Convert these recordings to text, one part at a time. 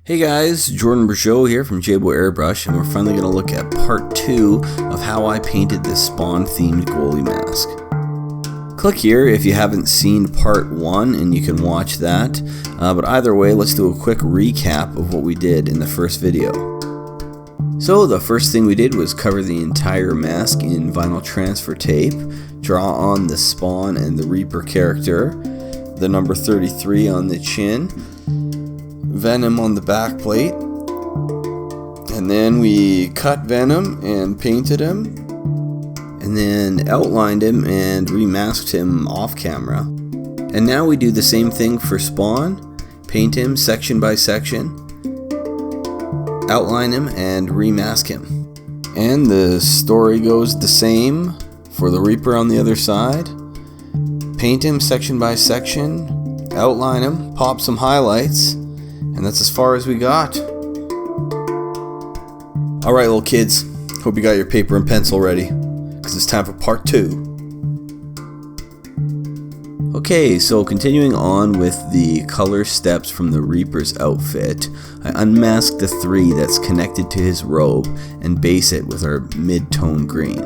Hey guys, Jordon Bourgeault here from Airbrush, and we're finally going to look at part 2 of how I painted this Spawn themed goalie mask. Click here if you haven't seen part 1 and you can watch that, but either way, let's do a quick recap of what we did in the first video. So the first thing we did was cover the entire mask in vinyl transfer tape, draw on the Spawn and the Reaper character, the number 33 on the chin, Venom on the back plate, and then we cut Venom and painted him, and then outlined him and remasked him off camera. And now we do the same thing for Spawn, paint him section by section, outline him and remask him. And the story goes the same for the Reaper on the other side. Paint him section by section, outline him, pop some highlights, and that's as far as we got. Alright little kids, hope you got your paper and pencil ready, because it's time for part 2. Okay, so continuing on with the color steps from the Reaper's outfit, I unmasked the 3 that's connected to his robe and base it with our mid-tone green.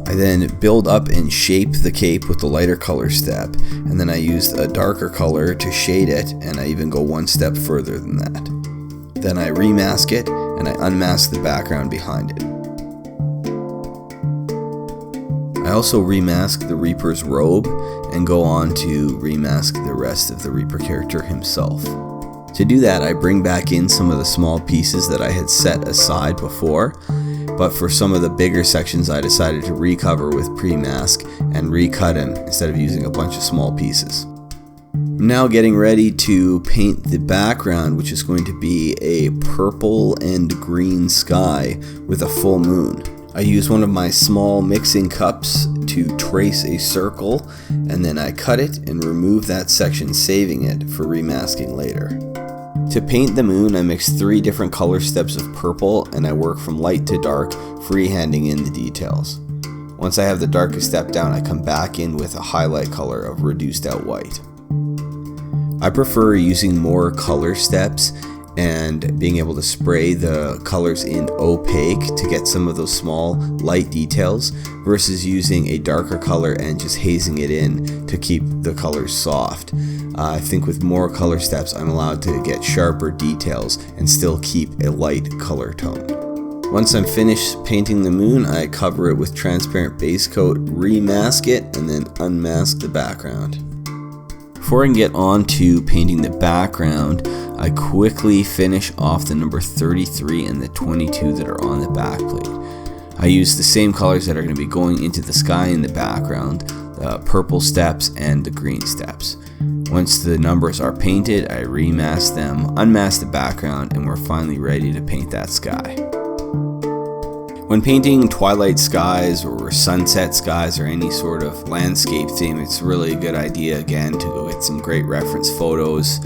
I then build up and shape the cape with the lighter color step, and then I used a darker color to shade it, and I even go one step further than that. Then I remask it, and I unmask the background behind it. I also remask the Reaper's robe, and go on to remask the rest of the Reaper character himself. To do that, I bring back in some of the small pieces that I had set aside before, but for some of the bigger sections I decided to recover with pre-mask and recut him instead of using a bunch of small pieces. I'm now getting ready to paint the background, which is going to be a purple and green sky with a full moon. I use one of my small mixing cups to trace a circle, and then I cut it and remove that section, saving it for remasking later. To paint the moon, I mix 3 different color steps of purple, and I work from light to dark, freehanding in the details. Once I have the darkest step down, I come back in with a highlight color of reduced out white. I prefer using more color steps and being able to spray the colors in opaque to get some of those small light details versus using a darker color and just hazing it in to keep the colors soft. I think with more color steps I'm allowed to get sharper details and still keep a light color tone. Once I'm finished painting the moon, I cover it with transparent base coat, remask it, and then unmask the background. Before I can get on to painting the background, I quickly finish off the number 33 and the 22 that are on the back plate. I use the same colors that are going to be going into the sky in the background, the purple steps and the green steps. Once the numbers are painted, I remask them, unmask the background, and we're finally ready to paint that sky. When painting twilight skies or sunset skies or any sort of landscape theme, it's really a good idea again to go get some great reference photos.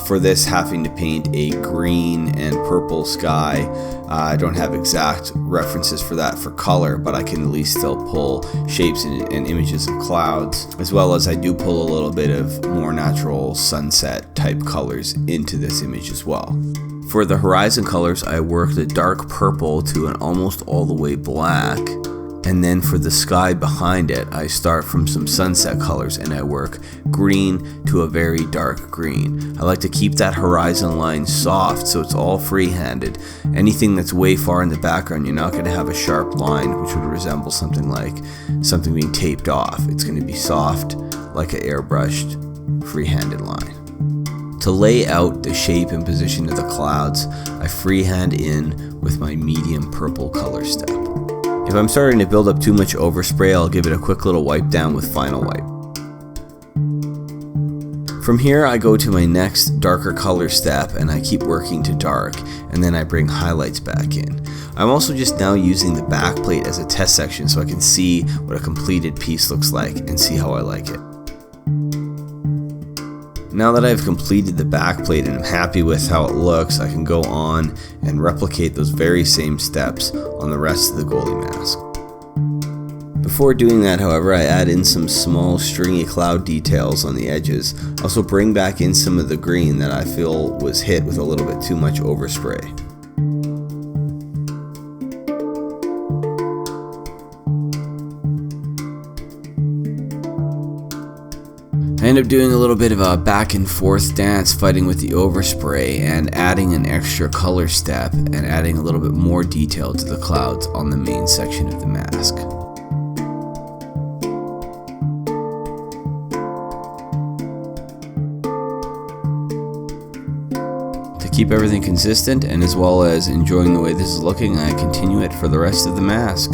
For this, having to paint a green and purple sky, I don't have exact references for that for color, but I can at least still pull shapes and images of clouds, as well as I do pull a little bit of more natural sunset type colors into this image as well. For the horizon colors, I work the dark purple to an almost all the way black, and then for the sky behind it, I start from some sunset colors and I work green to a very dark green. I like to keep that horizon line soft so it's all free-handed. Anything that's way far in the background, you're not going to have a sharp line which would resemble something like something being taped off. It's going to be soft, like an airbrushed, free-handed line. To lay out the shape and position of the clouds, I freehand in with my medium purple color step. If I'm starting to build up too much overspray, I'll give it a quick little wipe down with Final Wipe. From here, I go to my next darker color step and I keep working to dark, and then I bring highlights back in. I'm also just now using the back plate as a test section so I can see what a completed piece looks like and see how I like it. Now that I've completed the back plate and I'm happy with how it looks, I can go on and replicate those very same steps on the rest of the goalie mask. Before doing that, however, I add in some small stringy cloud details on the edges. Also bring back in some of the green that I feel was hit with a little bit too much overspray. I end up doing a little bit of a back and forth dance fighting with the overspray and adding an extra color step and adding a little bit more detail to the clouds on the main section of the mask. To keep everything consistent and as well as enjoying the way this is looking, I continue it for the rest of the mask.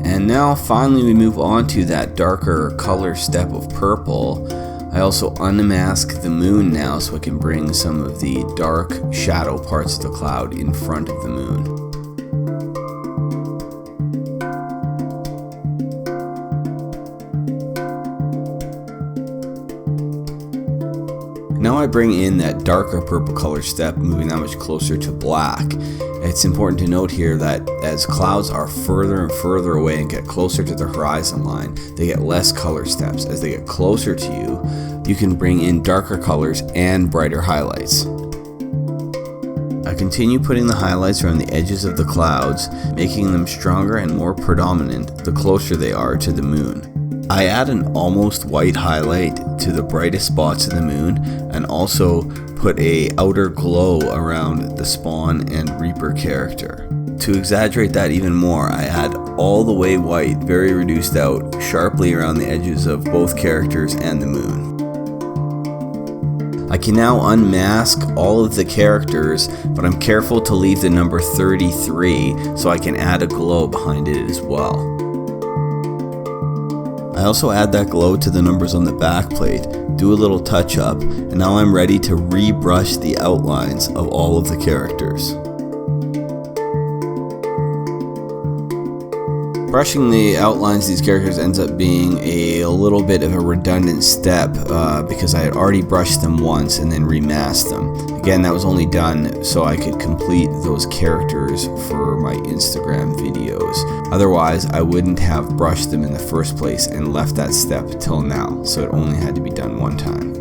And now finally we move on to that darker color step of purple. I also unmask the moon now so I can bring some of the dark shadow parts of the cloud in front of the moon. Now I bring in that darker purple color step, moving that much closer to black. It's important to note here that as clouds are further and further away and get closer to the horizon line, they get less color steps. As they get closer to you, you can bring in darker colors and brighter highlights. I continue putting the highlights around the edges of the clouds, making them stronger and more predominant the closer they are to the moon. I add an almost white highlight to the brightest spots of the moon and also put a outer glow around the Spawn and Reaper character. To exaggerate that even more, I add all the way white, very reduced out, sharply around the edges of both characters and the moon. I can now unmask all of the characters, but I'm careful to leave the number 33 so I can add a glow behind it as well. I also add that glow to the numbers on the back plate, do a little touch up, and now I'm ready to rebrush the outlines of all of the characters. Brushing the outlines of these characters ends up being a little bit of a redundant step because I had already brushed them once and then remasked them. Again, that was only done so I could complete those characters for my Instagram videos. Otherwise, I wouldn't have brushed them in the first place and left that step till now, so it only had to be done one time.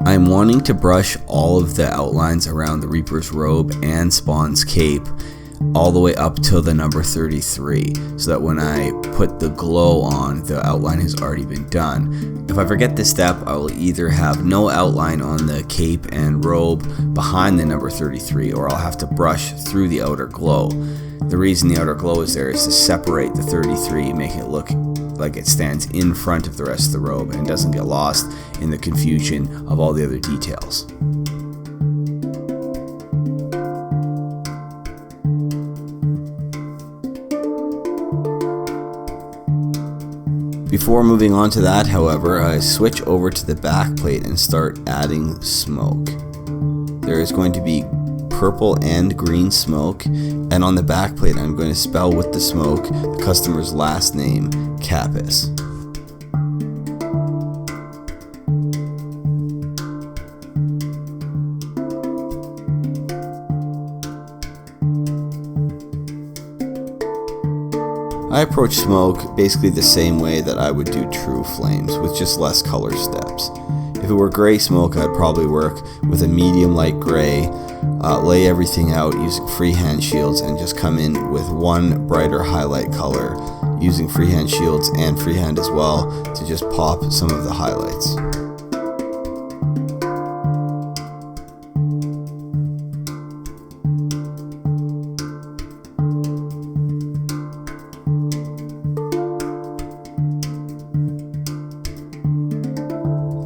I'm wanting to brush all of the outlines around the Reaper's robe and Spawn's cape all the way up till the number 33, so that when I put the glow on, the outline has already been done. If I forget this step, I will either have no outline on the cape and robe behind the number 33, or I'll have to brush through the outer glow. The reason the outer glow is there is to separate the 33, making it look like it stands in front of the rest of the robe and doesn't get lost in the confusion of all the other details. Before moving on to that, however, I switch over to the back plate and start adding smoke. There is going to be purple and green smoke, and on the back plate I'm going to spell with the smoke the customer's last name, Capis. I approach smoke basically the same way that I would do true flames, with just less color steps. If it were gray smoke, I'd probably work with a medium light gray, lay everything out using freehand shields, and just come in with one brighter highlight color using freehand shields and freehand as well to just pop some of the highlights.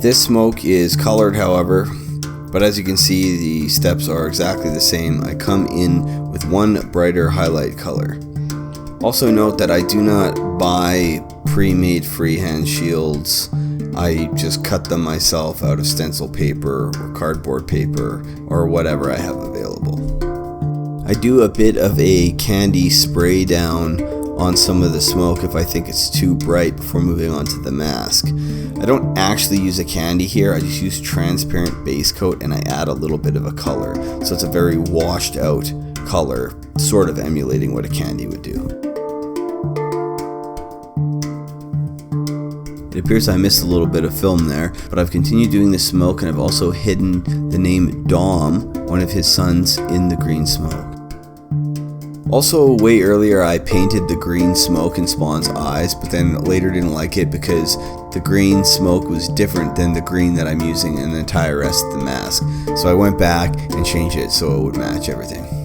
This smoke is colored, however, but as you can see, the steps are exactly the same. I come in with one brighter highlight color. Also note that I do not buy pre-made freehand shields. I just cut them myself out of stencil paper or cardboard paper or whatever I have available. I do a bit of a candy spray down on some of the smoke if I think it's too bright before moving on to the mask. I don't actually use a candy here, I just use transparent base coat and I add a little bit of a color. So it's a very washed out color, sort of emulating what a candy would do. It appears I missed a little bit of film there, but I've continued doing the smoke and I've also hidden the name Dom, one of his sons, in the green smoke. Also, way earlier I painted the green smoke in Spawn's eyes, but then later didn't like it because the green smoke was different than the green that I'm using in the entire rest of the mask. So I went back and changed it so it would match everything.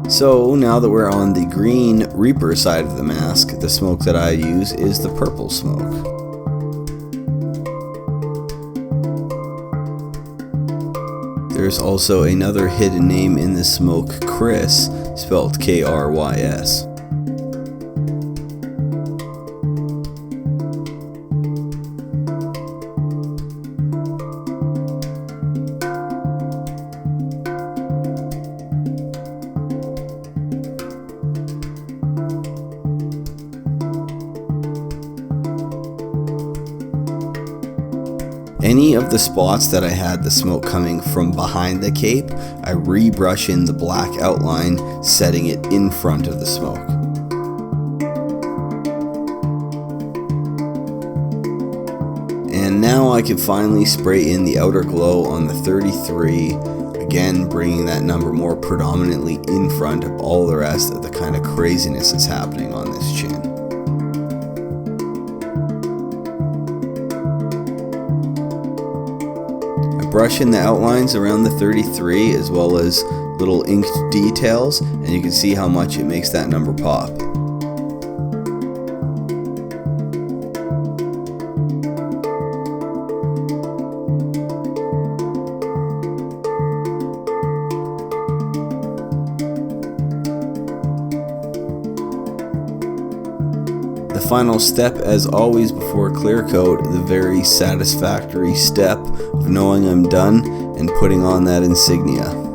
So now that we're on the green Reaper side of the mask, the smoke that I use is the purple smoke. There's also another hidden name in the smoke, Chris, spelled K-R-Y-S. Any of the spots that I had the smoke coming from behind the cape, I rebrush in the black outline, setting it in front of the smoke. And now I can finally spray in the outer glow on the 33, again bringing that number more predominantly in front of all the rest of the kind of craziness that's happening on this chin. Brush in the outlines around the 33 as well as little inked details, and you can see how much it makes that number pop. The final step, as always before clear coat, the very satisfactory step of knowing I'm done and putting on that insignia.